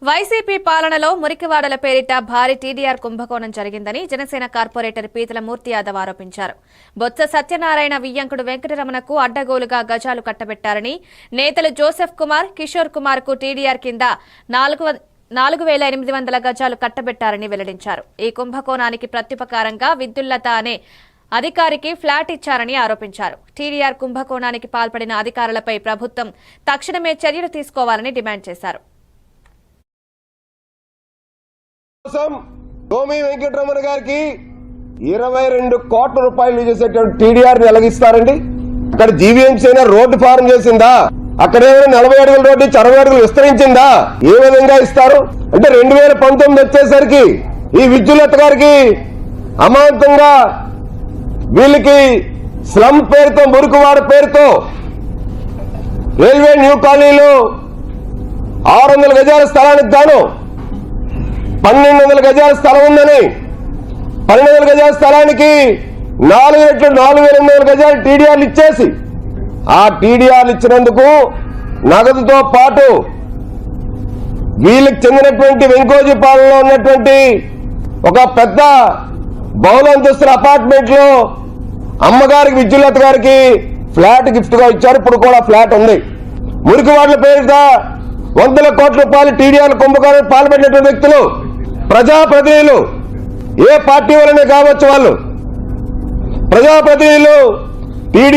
YCP పాలనలో మురికివాడల పేరిట భారీ టీడీఆర్ కుంభకోణం జరిగిందని జనసేన కార్పొరేటర్ పీతల మూర్తి యాదవ్ ఆరోపించారు. బొత్స సత్యనారాయణ వియ్యంకుడు వెంకటరమణకు అడ్డగోలుగా గజాలు కట్టబెట్టారని, నేతలు జోసెఫ్ కుమార్, కిషోర్ కుమార్ కు టీడీఆర్ కింద 4,800 గజాలు కట్టబెట్టారని వెల్లడించారు. ఈ కుంభకోణానికి ప్రత్యుపకారంగా విద్యుల్లత అనే అధికారికి ఫ్లాట్ ఇచ్చారని ఆరోపించారు. టీడీఆర్ కుంభకోణానికి పాల్పడిన అధికారులపై ప్రభుత్వం తక్షణమే చర్యలు తీసుకోవాలని డిమాండ్ చేశారు. సోమి వెంకటరమణ గారికి 22 కోట్ల రూపాయలు చేసేటువంటి టీడీఆర్ ఎలాగిస్తారండి? అక్కడ జీవీఎంసీ రోడ్డు ఫారం చేసిందా? అక్కడ ఏమైనా 40 అడుగుల రోడ్డు 60 అడుగులు విస్తరించిందా? ఏ విధంగా ఇస్తారు? అంటే 2019 వచ్చేసరికి ఈ విద్యుల్లత గారికి అమాంతంగా వీళ్ళకి స్లమ్ పేరుతో, మురికివాడ పేరుతో రైల్వే న్యూ కాలనీలో 600 గజాల స్థలానికి గాను 1200 గజాల స్థలం ఉందని 1200 గజాల స్థలానికి 4,800 గజాలు టీడీఆర్లు ఇచ్చేసి, ఆ టీడీఆర్లు ఇచ్చినందుకు నగదుతో పాటు వీళ్ళకి చెందినటువంటి వెంకోజీపాలెంలో ఉన్నటువంటి ఒక పెద్ద బహుళంతస్తుల అపార్ట్మెంట్ లో అమ్మగారికి, విద్యుల్లత గారికి ఫ్లాట్ గిఫ్ట్ గా ఇచ్చారు. ఇప్పుడు కూడా ఫ్లాట్ ఉంది. మురికివాడల పేరుగా 100 కోట్ల రూపాయలు టీడీఆర్ కుంభకోణానికి పాల్పడినటువంటి వ్యక్తులు, ప్రజాప్రతినిధులు, ఏ పార్టీ వల్లనే కావచ్చు, వాళ్ళు ప్రజాప్రతినిధులు టీడీ